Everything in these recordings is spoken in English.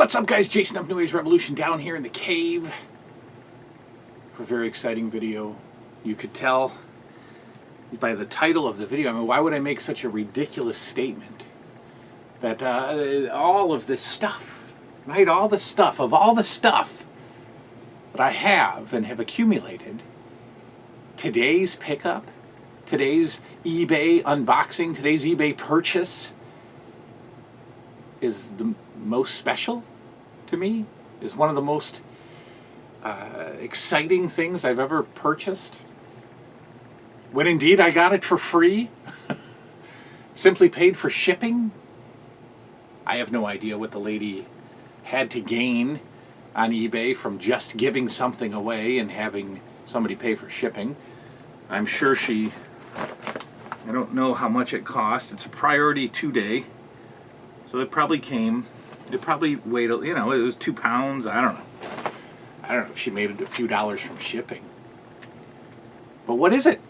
What's up, guys? Jason of New Age Revolution down here in the cave for a very exciting video. You could tell by the title of the video, I mean, why would I make such a ridiculous statement that all of this stuff, right, all the stuff that I have and have accumulated, today's pickup, today's eBay unboxing, today's eBay purchase is the most special to me, is one of the most exciting things I've ever purchased. When indeed I got it for free, simply paid for shipping. I have no idea what the lady had to gain on eBay from just giving something away and having somebody pay for shipping. I'm sure I don't know how much it cost. It's a priority 2-day. So it probably weighed, it was 2 pounds. I don't know if she made it a few dollars from shipping. But what is it?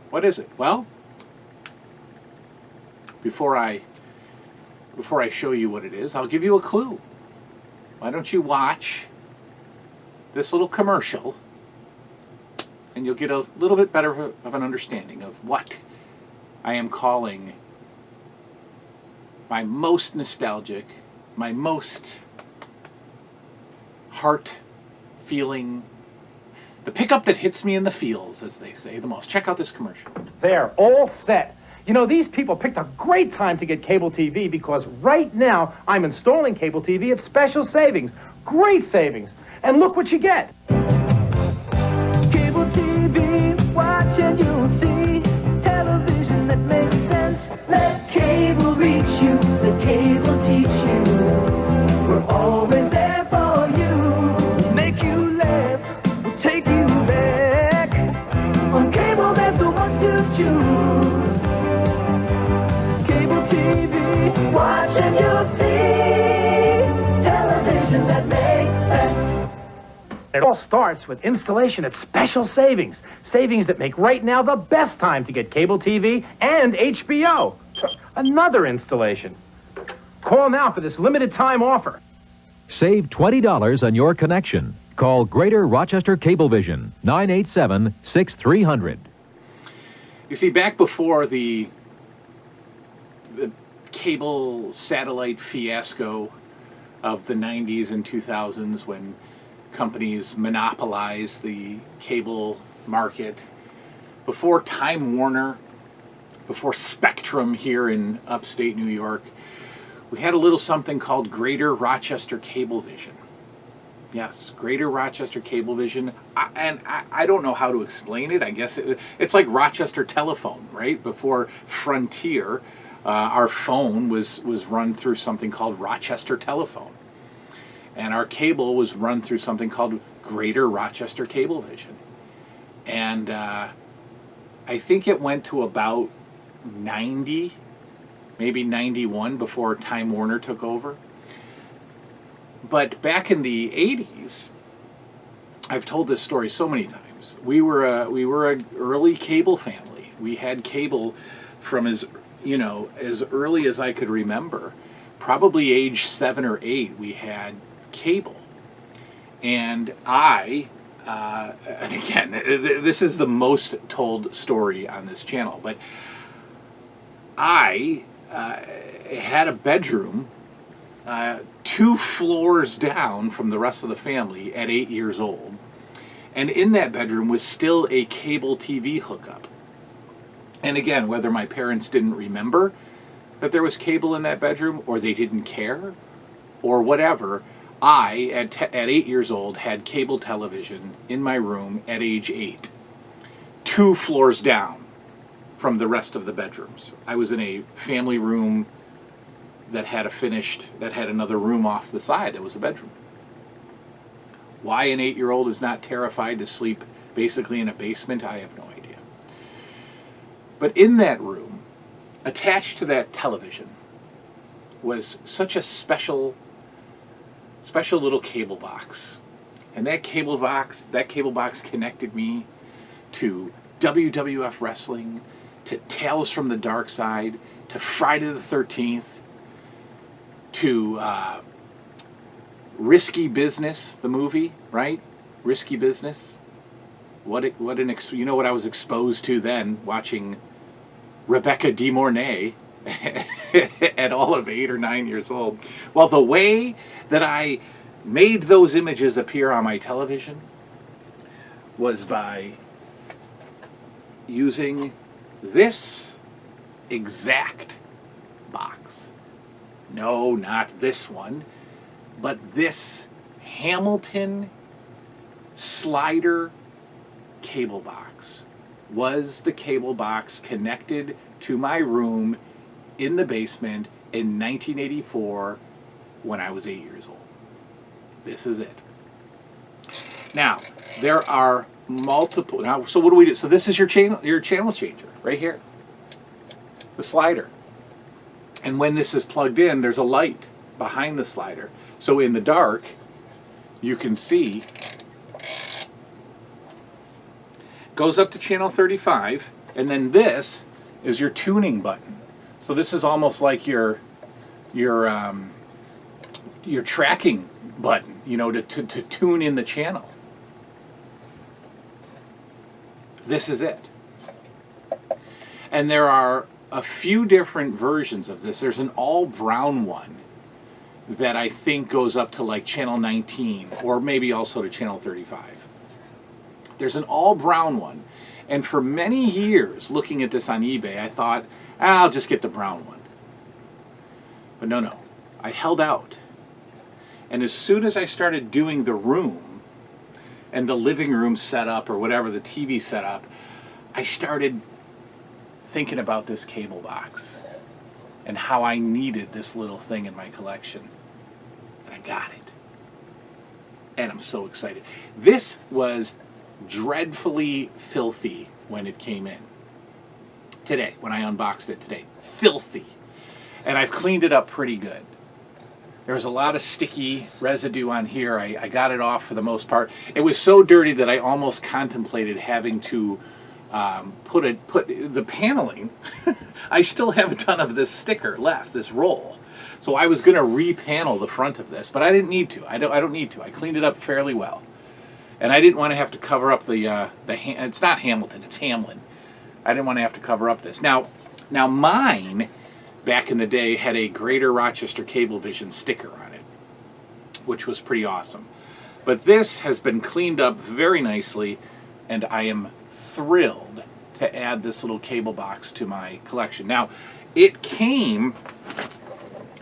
What is it? Well, before I show you what it is, I'll give you a clue. Why don't you watch this little commercial and you'll get a little bit better of an understanding of what I am calling my most nostalgic, my most heart-feeling, the pickup that hits me in the feels, as they say, the most. Check out this commercial. They're all set. You know, these people picked a great time to get cable TV because right now I'm installing cable TV at special savings. Great savings. And look what you get. Cable TV, watch and you'll see television that makes sense. Let cable reach you, let cable teach you. We're always there for you. Make you laugh, we'll take you back. On cable there's so much to choose. Cable TV, watch and you'll see television that makes sense. It all starts with installation at special savings. Savings that make right now the best time to get cable TV and HBO. Another installation. Call now for this limited time offer. Save $20 on your connection. Call Greater Rochester Cablevision, 987-6300. You see, back before the cable satellite fiasco of the 90s and 2000s, when companies monopolized the cable market, before Time Warner, before Spectrum here in upstate New York, we had a little something called Greater Rochester Cablevision. Yes, Greater Rochester Cablevision. I don't know how to explain it. I guess it's like Rochester Telephone, right? Before Frontier, our phone was run through something called Rochester Telephone. And our cable was run through something called Greater Rochester Cablevision. And I think it went to about 90, maybe 91 before Time Warner took over. But back in the 80s, I've told this story so many times. We were an early cable family. We had cable from as early as I could remember. Probably age 7 or 8, we had cable. And and again, this is the most told story on this channel, but I had a bedroom 2 floors down from the rest of the family at 8 years old. And in that bedroom was still a cable TV hookup. And again, whether my parents didn't remember that there was cable in that bedroom, or they didn't care, or whatever, I, at 8 years old, had cable television in my room at age 8, 2 floors down from the rest of the bedrooms. I was in a family room that had another room off the side that was a bedroom. Why an 8-year-old is not terrified to sleep basically in a basement, I have no idea. But in that room, attached to that television, was such a special little cable box. And that cable box connected me to WWF wrestling, to Tales from the Dark Side, to Friday the 13th, to Risky Business, the movie, right? Risky Business. What you know what I was exposed to then, watching Rebecca De Mornay at all of 8 or 9 years old. Well, the way that I made those images appear on my television was by using this exact box. No, not this one, but this Hamilton slider cable box was the cable box connected to my room in the basement in 1984 when I was 8 years old. This is it. Now, there are multiple. Now, so what do we do? So this is your channel changer right here. The slider. And when this is plugged in, there's a light behind the slider. So in the dark, you can see goes up to channel 35, and then this is your tuning button. So this is almost like your tracking button, you know, to tune in the channel. This is it. And there are a few different versions of this. There's an all brown one that I think goes up to like channel 19 or maybe also to channel 35. There's an all brown one. And for many years, looking at this on eBay, I thought, I'll just get the brown one. But no. I held out. And as soon as I started doing the room and the living room setup or whatever, the TV setup, I started thinking about this cable box and how I needed this little thing in my collection. And I got it. And I'm so excited. This was dreadfully filthy when it came in. Today, when I unboxed it today. Filthy. And I've cleaned it up pretty good. There was a lot of sticky residue on here. I got it off for the most part. It was so dirty that I almost contemplated having to put the paneling. I still have a ton of this sticker left, this roll. So I was going to repanel the front of this, but I didn't need to. I don't need to. I cleaned it up fairly well. And I didn't want to have to cover up it's not Hamilton, it's Hamlin. I didn't want to have to cover up this. Now mine, back in the day, had a Greater Rochester Cablevision sticker on it, which was pretty awesome. But this has been cleaned up very nicely, and I am thrilled to add this little cable box to my collection. Now, it came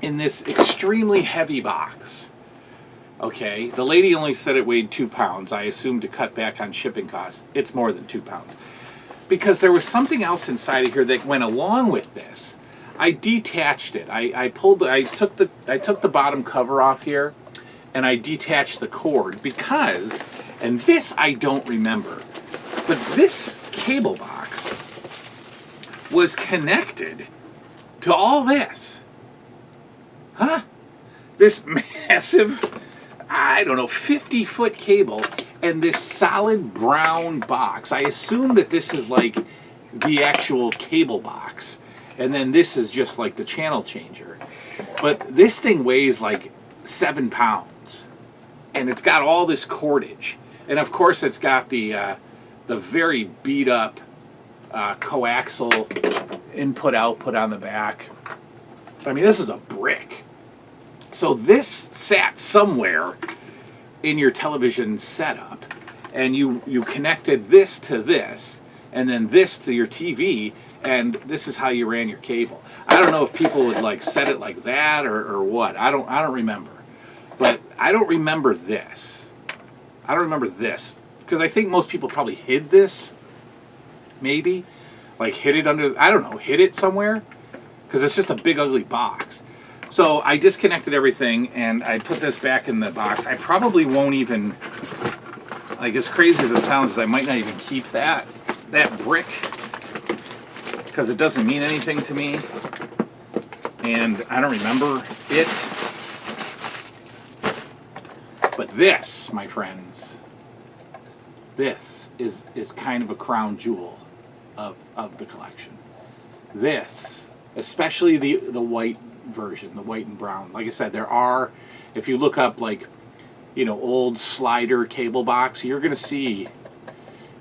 in this extremely heavy box. Okay, the lady only said it weighed 2 pounds. I assumed to cut back on shipping costs. It's more than 2 pounds. Because there was something else inside of here that went along with this. I detached it. I took the bottom cover off here, and I detached the cord because, and this I don't remember, but this cable box was connected to all this. Huh? This massive, I don't know, 50-foot cable and this solid brown box. I assume that this is like the actual cable box. And then this is just like the channel changer. But this thing weighs like 7 pounds. And it's got all this cordage. And of course it's got the very beat up coaxial input-output on the back. I mean, this is a brick. So this sat somewhere in your television setup, and you connected this to this, and then this to your TV, and this is how you ran your cable. I don't know if people would like set it like that or what. I don't remember. But I don't remember this. I don't remember this because I think most people probably hid this. Maybe like hid it under, I don't know, hid it somewhere because it's just a big ugly box. So I disconnected everything and I put this back in the box. I probably won't even, like as crazy as it sounds, I might not even keep that brick because it doesn't mean anything to me and I don't remember it. But this, my friends, this is kind of a crown jewel of the collection. This, especially the white version, the white and brown. Like I said, there are, if you look up like old slider cable box, you're gonna see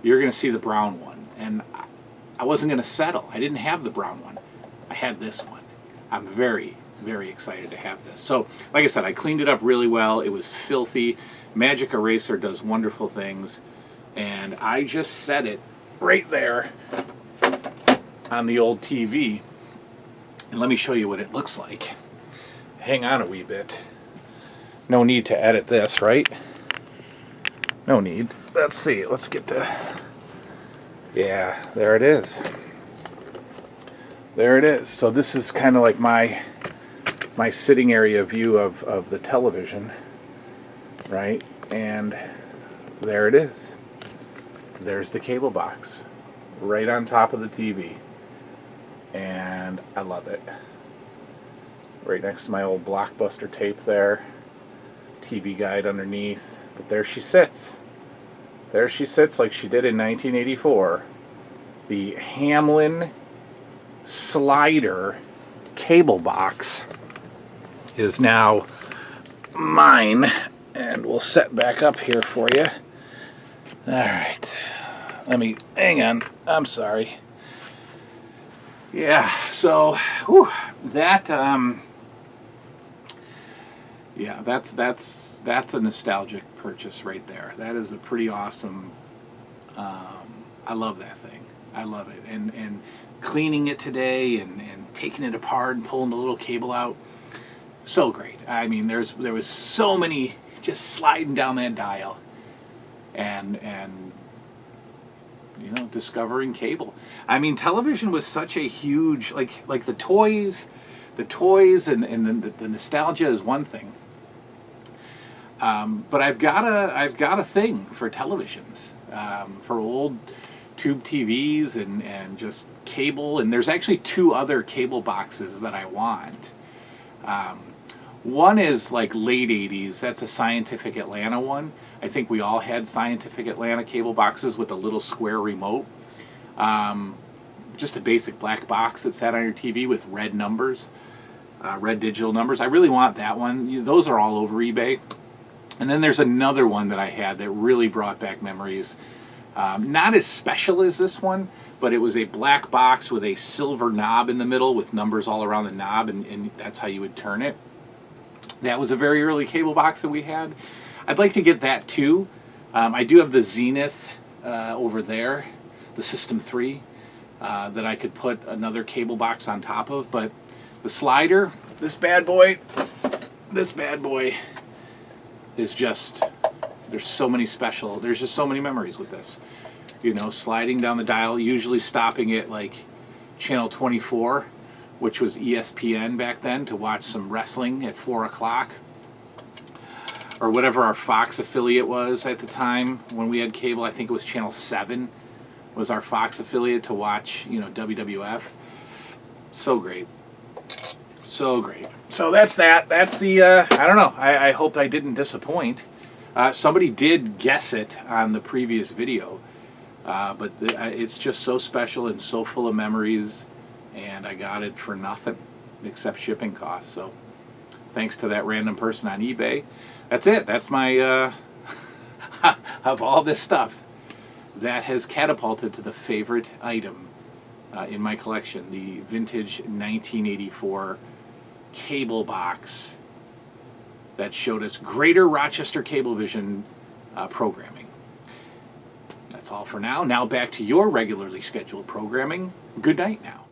the brown one. And I wasn't gonna settle. I didn't have the brown one. I had this one. I'm very, very excited to have this. So, like I said, I cleaned it up really well. It was filthy. Magic Eraser does wonderful things. And I just set it right there on the old TV. And let me show you what it looks like. Hang on a wee bit. No need to edit this, right? No need. Let's see. Let's get the... Yeah, there it is. There it is. So this is kind of like my sitting area view of the television, right? And there it is. There's the cable box right on top of the TV. And I love it. Right next to my old Blockbuster tape there. TV guide underneath. But there she sits. There she sits like she did in 1984. The Hamlin slider cable box is now mine. And we'll set back up here for you. Alright. Let me... Hang on. I'm sorry. Yeah, so... Whew, that... Yeah, that's a nostalgic purchase right there. That is a pretty awesome... I love that thing. I love it. And cleaning it today and taking it apart and pulling the little cable out, so great. I mean, there was so many just sliding down that dial and discovering cable. I mean, television was such a huge, like the toys and the nostalgia is one thing. But I've got a thing for televisions, for old tube TVs and just cable. And there's actually two other cable boxes that I want. One is like late 80s. That's a Scientific Atlanta one. I think we all had Scientific Atlanta cable boxes with a little square remote. Just a basic black box that sat on your TV with red numbers, red digital numbers. I really want that one. Those are all over eBay. And then there's another one that I had that really brought back memories. Not as special as this one, but it was a black box with a silver knob in the middle with numbers all around the knob, and that's how you would turn it. That was a very early cable box that we had. I'd like to get that too. I do have the Zenith over there, the System 3, that I could put another cable box on top of, but the slider, this bad boy is just, there's just so many memories with this. Sliding down the dial, usually stopping at like channel 24, which was ESPN back then, to watch some wrestling at 4 o'clock. Or whatever our Fox affiliate was at the time when we had cable. I think it was channel 7 was our Fox affiliate to watch, WWF. So great. So great. So that's that. That's the, I don't know. I hope I didn't disappoint. Somebody did guess it on the previous video. But it's just so special and so full of memories. And I got it for nothing except shipping costs. So thanks to that random person on eBay. That's it. That's my, of all this stuff, that has catapulted to the favorite item in my collection, the vintage 1984 cable box that showed us Greater Rochester Cablevision programming. That's all for now. Now back to your regularly scheduled programming. Good night now.